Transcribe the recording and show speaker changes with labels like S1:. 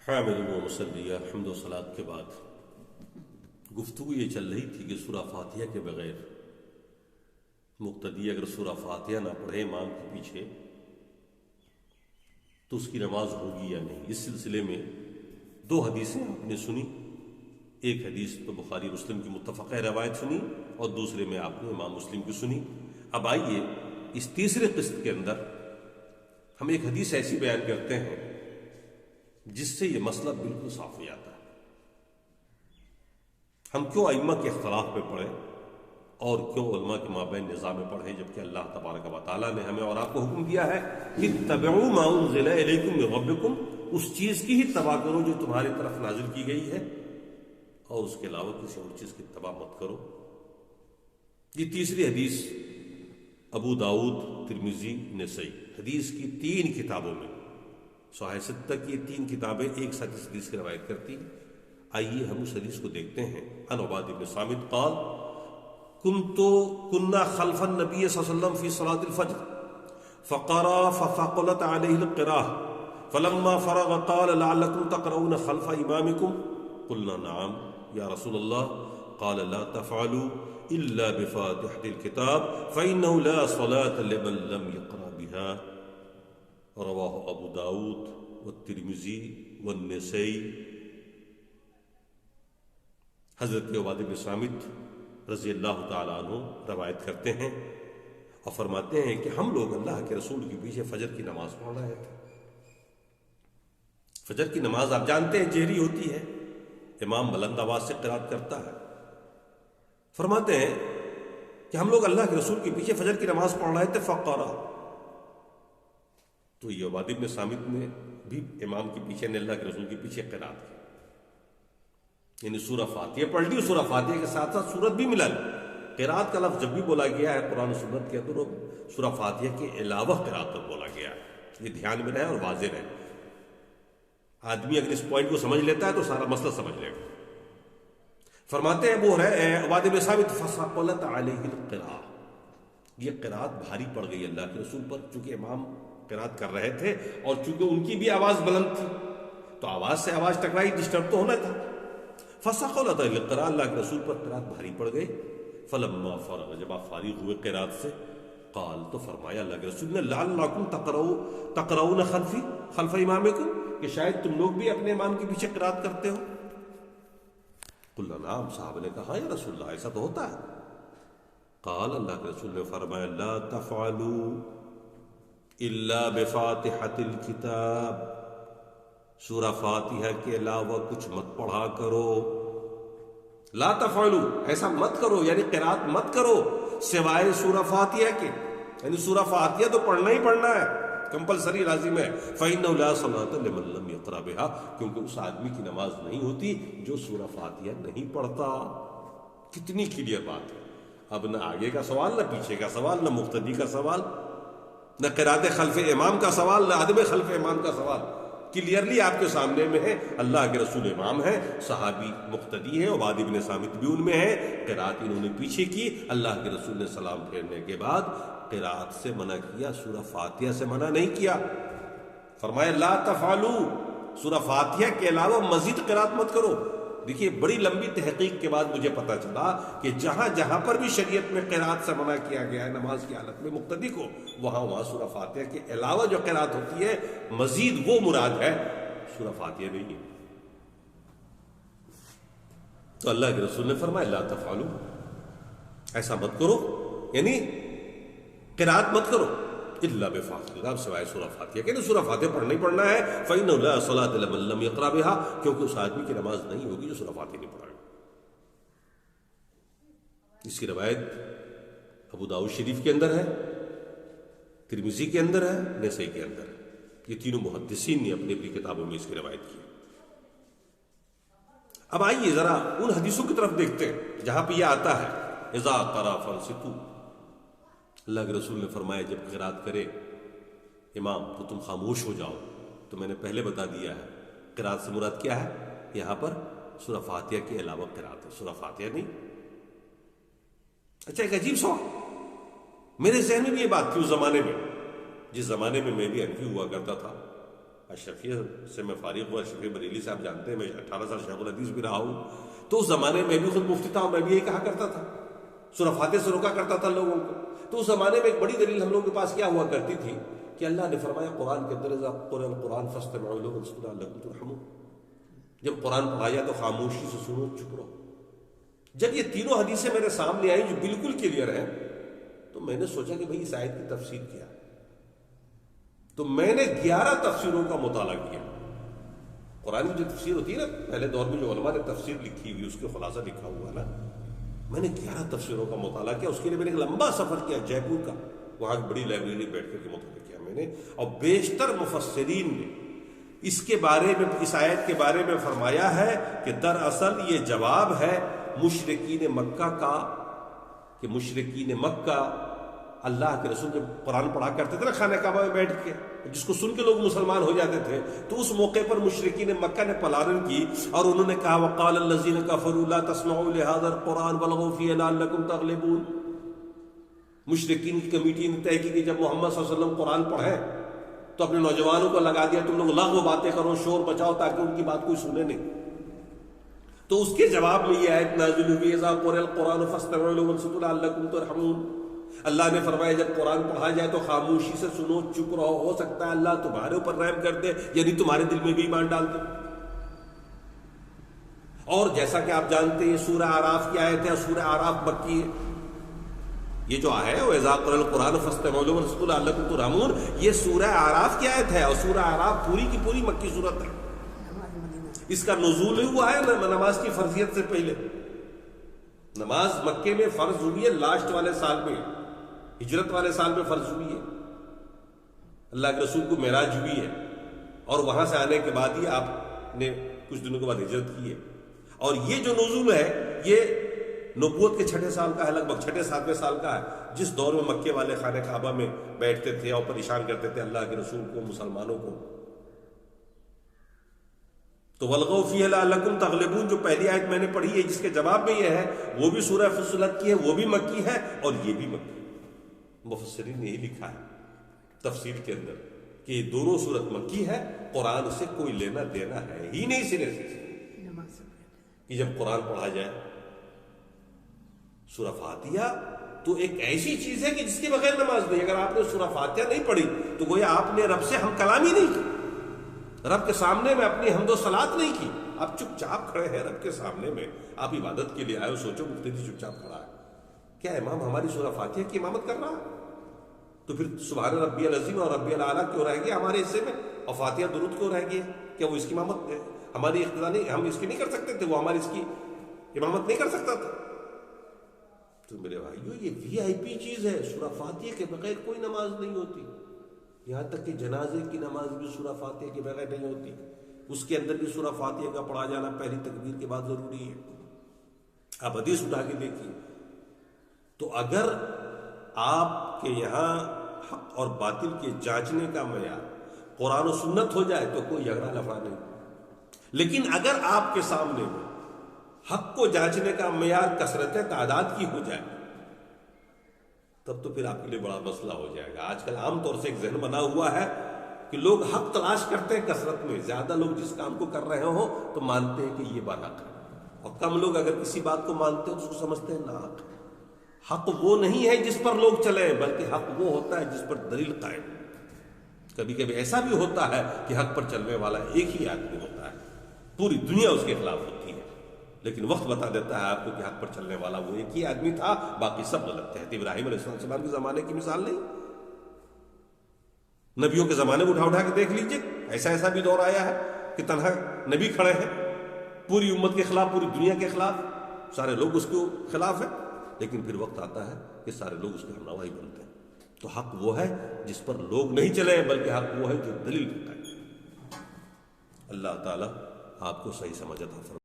S1: حامد و مصلیہ حمد و صلات کے بعد گفتگو یہ چل رہی تھی کہ سورہ فاتحہ کے بغیر مقتدی اگر سورہ فاتحہ نہ پڑھے امام کے پیچھے تو اس کی نماز ہوگی یا نہیں۔ اس سلسلے میں دو حدیثیں آپ نے سنی، ایک حدیث تو بخاری مسلم کی متفقہ روایت سنی اور دوسرے میں آپ نے امام مسلم کی سنی۔ اب آئیے اس تیسرے قسط کے اندر ہم ایک حدیث ایسی بیان کرتے ہیں جس سے یہ مسئلہ بالکل صاف ہو جاتا ہے۔ ہم کیوں ائمہ کے اختلاف پہ پڑھیں اور کیوں علماء کے مابین نظام میں پڑھیں، جبکہ اللہ تبارک و تعالیٰ نے ہمیں اور آپ کو حکم دیا ہے کہ اتبعوا ما انزل الیکم من ربکم، اس چیز کی ہی اتباع کرو جو تمہاری طرف نازل کی گئی ہے اور اس کے علاوہ کسی اور چیز کی اتباع مت کرو۔ یہ تیسری حدیث ابو داؤد، ترمذی، نسائی، حدیث کی 3 کتابوں میں صحیح ستہ کی یہ 3 کتابیں ایک ساتھ اس حدیث کی روایت کرتی ہیں۔ آئیے ہم اس حدیث کو دیکھتے ہیں۔ عن عبادہ بن صامت قال كنا خلف النبي صلی اللہ علیہ وسلم في صلاة الفجر فقرأ فثقلت عليه القراءة فلما فرغ قال لعلكم تقرؤون خلف إمامكم قلنا نعم يا رسول الله قال لا تفعلوا إلا بفاتحة الكتاب فإنه لا صلاة لمن لم يقرأ بها رواہ ابو داؤد والترمذی والنسائی۔ حضرت عبادہ بن صامت رضی اللہ تعالیٰ عنہ روایت کرتے ہیں اور فرماتے ہیں کہ ہم لوگ اللہ کے رسول کے پیچھے فجر کی نماز پڑھ رہے تھے۔ فجر کی نماز آپ جانتے ہیں جہری ہوتی ہے، امام بلند آواز سے قرات کرتا ہے۔ فرماتے ہیں کہ ہم لوگ اللہ کے رسول کے پیچھے فجر کی نماز پڑھ رہے تھے فقرا، تو یہ عبادہ بن صامت نے بھی امام کے پیچھے نے اللہ کے رسول کے پیچھے قرات کی، یعنی سورہ فاتحہ پڑھ لی، سورہ فاتحہ کے ساتھ ساتھ سورت بھی ملا لی۔ قرات کا لفظ جب بھی بولا گیا ہے قرآن و سنت کے اندر سورہ فاتحہ کے علاوہ قرات پر بولا گیا ہے، یہ دھیان میں رہے اور واضح رہے۔ آدمی اگر اس پوائنٹ کو سمجھ لیتا ہے تو سارا مسئلہ سمجھ لے گا۔ فرماتے ہیں وہ ہے عبادہ بن صامت فثقلت علیہ القراء، یہ قرات بھاری پڑ گئی اللہ کے رسول پر، چونکہ امام قرات کر رہے تھے اور چونکہ ان کی بھی آواز بلند تھی تو آواز سے آواز ٹکرائی، ڈسٹرب تو ہونا تھا۔ فثقلت علیہ القراء، اللہ کے رسول پر قرات بھاری پڑ گئی۔ فلما فرغ، جب آپ فارغ ہوئے قرات سے، قال، تو فرمایا اللہ کے رسول نے لعلکم تقرؤون خلف امامکم، کہ شاید تم لوگ بھی اپنے امام کے پیچھے قرات کرتے ہو۔ قلنا نعم، صحابہ نے کہا یا رسول اللہ ایسا تو ہوتا ہے۔ قال، اللہ کے رسول نے فرمایا لا تفعلوا الا بفاتحة الکتاب، سورہ فاتحہ کے علاوہ کچھ مت پڑھا کرو۔ لا تفعلوا، ایسا مت کرو، یعنی قرات مت کرو سوائے سورہ فاتحہ کے، یعنی سورہ فاتحہ تو پڑھنا ہی پڑھنا ہے، کمپلسری لازم ہے۔ فإنه لا صلاة لمن لم يقرأ بها، کیونکہ اس آدمی کی نماز نہیں ہوتی جو سورہ فاتحہ نہیں پڑھتا۔ کتنی کلیئر بات ہے۔ اب نہ آگے کا سوال، نہ پیچھے کا سوال، نہ مقتدی کا سوال، نہ قرات خلف امام کا سوال، نہ عدم خلف امام کا سوال، کلیئرلی آپ کے سامنے میں ہے۔ اللہ کے رسول امام ہے، صحابی مقتدی ہے، عبادہ بن صامت بھی ان میں ہے، قرات انہوں نے پیچھے کی۔ اللہ کے رسول نے سلام پھیرنے کے بعد قرات سے منع کیا، سورہ فاتحہ سے منع نہیں کیا۔ فرمایا لا تفعلوا، سورہ فاتحہ کے علاوہ مزید قرات مت کرو۔ دیکھیے بڑی لمبی تحقیق کے بعد مجھے پتا چلا کہ جہاں جہاں پر بھی شریعت میں قرات سے منع کیا گیا ہے نماز کی حالت میں مقتدی کو، وہاں سورہ فاتحہ کے علاوہ جو قرات ہوتی ہے مزید وہ مراد ہے، سورہ فاتحہ نہیں ہے۔ تو اللہ کے رسول نے فرمایا لا تفعلوا، ایسا مت کرو، یعنی قرات مت کرو الا بفاتحہ الکتاب، سوائے سورہ فاتحہ کہ سورہ فاتحہ پڑھنا ہی پڑھنا ہے۔ فإنه لا صلاة لمن لم يقرأ بها، کیونکہ اس آدمی کی نماز نہیں ہوگی جو سورہ فاتحہ نہیں پڑھا گا۔ اس کی روایت ابو داؤد شریف کے اندر ہے، ترمذی کے اندر ہے، نسائی کے اندر ہے۔ یہ تینوں محدثین نے اپنی اپنی کتابوں میں اس کی روایت کی۔ اب آئیے ذرا ان حدیثوں کی طرف دیکھتے ہیں جہاں پہ یہ آتا ہے اذا قرأ فانصتوا، اللہ کے رسول نے فرمایا جب قرات کرے امام تو تم خاموش ہو جاؤ۔ تو میں نے پہلے بتا دیا ہے قرات سے مراد کیا ہے، یہاں پر سورہ فاتحہ کے علاوہ قرات ہے، سورہ فاتحہ نہیں۔ اچھا ایک عجیب سوال، میرے ذہن میں بھی یہ بات تھی اس زمانے میں، جس زمانے میں میں بھی حنفی ہوا کرتا تھا، اشرفیہ سے میں فارغ ہوا، اشرفیہ بریلی سے آپ جانتے ہیں میں 18 سال شیخ الحدیث بھی رہا ہوں، تو اس زمانے میں بھی خود مفتی تھا اور میں بھی یہی کہا کرتا تھا، سورہ فاتحہ سے روکا کرتا تھا لوگوں کو۔ تو اس زمانے میں ایک بڑی دلیل ہم لوگوں کے پاس کیا ہوا کرتی تھی کہ اللہ نے فرمایا قرآن کے اندر اذا قرئ القرآن فاستمعوا له وانصتوا لعلکم ترحمون، جب قرآن پڑھا جائے تو خاموشی سے سنو، چپ رہو۔ جب یہ تینوں حدیثیں میرے سامنے آئیں جو بالکل کلیئر ہیں، تو میں نے سوچا کہ بھئی اس آیت کی تفسیر کیا، تو میں نے 11 تفسیروں کا مطالعہ کیا۔ قرآن کی جو تفسیر ہوتی ہے نا، پہلے دور میں جو علماء نے تفسیر لکھی ہوئی اس کے خلاصہ لکھا ہوا نا، میں نے 11 تفسیروں کا مطالعہ کیا۔ اس کے لیے میں نے ایک لمبا سفر کیا جے پور کا، وہاں ایک بڑی لائبریری بیٹھ کر کے مطالعہ کیا میں نے، اور بیشتر مفسرین نے اس کے بارے میں، اس آیت کے بارے میں فرمایا ہے کہ دراصل یہ جواب ہے مشرکین مکہ کا، کہ مشرکین مکہ اللہ کے رسول جب قرآن پڑھا کرتے تھے نا خانہ کعبہ میں بیٹھ کے، جس کو سن کے لوگ مسلمان ہو جاتے تھے، تو اس موقع پر مشرکین مکہ نے پلارن کی اور انہوں نے کہا وقال الذین کفروا لا تسمعوا لهذا القرآن والغوا فیہ لعلکم تغلبون۔ مشرکین کی کمیٹی نے طے کی کہ جب محمد صلی اللہ علیہ وسلم قرآن پڑھیں تو اپنے نوجوانوں کو لگا دیا تم لوگ لغو باتیں کرو، شور بچاؤ، تاکہ ان کی بات کوئی سنے نہیں۔ تو اس کے جواب میں یہ آیت نازل ہوئی اذا قرئ القرآن فاستمعوا له وانصتوا لعلکم ترحمون۔ اللہ نے فرمایا جب قرآن پڑھا جائے تو خاموشی سے سنو، چپ رہو، ہو سکتا ہے اللہ تمہارے اوپر رحم کر دے، یعنی تمہارے دل میں بھی ایمان ڈال دے۔ اور جیسا کہ آپ جانتے ہیں یہ سورہ اعراف کی آیت ہے، سورہ اعراف مکی ہے۔ یہ جو ہے وَإِذَا قُرِئَ الْقُرْآنُ فَاسْتَمِعُوا لَهُ وَانصِتُوا لَعَلَّكُمْ تُرْحَمُونَ، یہ سورہ اعراف کی آیت ہے، اور سورہ اعراف پوری کی پوری مکی صورت ہے۔ اس کا نزول ہوا ہے نماز کی فرضیت سے پہلے۔ نماز مکے میں فرض ہوئی ہے لاسٹ والے سال میں، ہجرت والے سال میں فرض ہوئی ہے، اللہ کے رسول کو معراج ہوئی ہے، اور وہاں سے آنے کے بعد ہی آپ نے کچھ دنوں کے بعد ہجرت کی ہے۔ اور یہ جو نزول ہے یہ نبوت کے 6 سال کا ہے، لگ بھگ 6-7 سال کا ہے، جس دور میں مکے والے خانہ کعبہ میں بیٹھتے تھے اور پریشان کرتے تھے اللہ کے رسول کو، مسلمانوں کو۔ تو وَالْغَوْا فِيهَا لَعَلَّكُمْ تَغْلِبُونَ جو پہلی آیت میں نے پڑھی ہے جس کے جواب میں یہ ہے، وہ بھی سورہ فصلت کی ہے، وہ بھی مکی ہے، اور یہ بھی مکی ہے۔ مفسرین نے یہی لکھا ہے تفسیر کے اندر کہ یہ دونوں صورت مکی ہے، قرآن سے کوئی لینا دینا ہے ہی نہیں سرے سے، کہ جب قرآن پڑھا جائے سورہ فاتحہ تو ایک ایسی چیز ہے کہ جس کے بغیر نماز نہیں۔ اگر آپ نے سورہ فاتحہ نہیں پڑھی تو گویا آپ نے رب سے ہم کلامی نہیں کی، رب کے سامنے میں اپنی حمد و صلات نہیں کی، آپ چپ چاپ کھڑے ہیں رب کے سامنے میں، آپ عبادت کے لیے آئے ہو۔ سوچو مفتی چپ چاپ کھڑا ہے، کیا امام ہماری سورہ فاتحہ کی امامت کر رہا ہے؟ تو پھر سبحان ربی العظیم اور ربی الاعلیٰ کیوں رہ گیا ہمارے حصے میں، اور فاتحہ درود کیوں رہ گیا؟ کیا وہ اس کی امامت ہماری اقتدا نہیں، ہم اس کی نہیں کر سکتے تھے، وہ ہماری اس کی امامت نہیں کر سکتا تھا؟ تو میرے بھائیو یہ وی آئی پی چیز ہے، سورہ فاتحہ کے بغیر کوئی نماز نہیں ہوتی، یہاں تک کہ جنازے کی نماز بھی سورہ فاتحہ کے بغیر نہیں ہوتی، اس کے اندر بھی سورہ فاتحہ کا پڑھا جانا پہلی تکبیر کے بعد ضروری ہے۔ آپ حدیث اٹھا کے دیکھیے۔ تو اگر آپ کے یہاں حق اور باطل کے جانچنے کا معیار قرآن و سنت ہو جائے تو کوئی جھگڑا لفڑا نہیں، لیکن اگر آپ کے سامنے میں حق کو جانچنے کا معیار کثرت تعداد کی ہو جائے تب تو پھر آپ کے لیے بڑا مسئلہ ہو جائے گا۔ آج کل عام طور سے ایک ذہن بنا ہوا ہے کہ لوگ حق تلاش کرتے ہیں کثرت میں، زیادہ لوگ جس کام کو کر رہے ہوں تو مانتے ہیں کہ یہ برحق ہے، اور کم لوگ اگر کسی بات کو مانتے ہیں تو اس کو سمجھتے ہیں ناحق۔ حق وہ نہیں ہے جس پر لوگ چلیں، بلکہ حق وہ ہوتا ہے جس پر دلیل قائم۔ کبھی کبھی ایسا بھی ہوتا ہے کہ حق پر چلنے والا ایک ہی آدمی ہوتا ہے، پوری دنیا اس کے خلاف ہوتی ہے، لیکن وقت بتا دیتا ہے آپ کو کہ حق پر چلنے والا وہ ایک ہی آدمی تھا، باقی سب غلط تھے۔ ابراہیم علیہ السلام کے زمانے کی مثال نہیں، نبیوں کے زمانے میں اٹھا کے دیکھ لیجئے، ایسا بھی دور آیا ہے کہ تنہا نبی کھڑے ہیں پوری امت کے خلاف، پوری دنیا کے خلاف، سارے لوگ اس کے خلاف ہیں، لیکن پھر وقت آتا ہے کہ سارے لوگ اس کے ہمراہ بنتے ہیں۔ تو حق وہ ہے جس پر لوگ نہیں چلے، بلکہ حق وہ ہے جو دلیل بتائے۔ اللہ تعالیٰ آپ کو صحیح سمجھ عطا فرمائے۔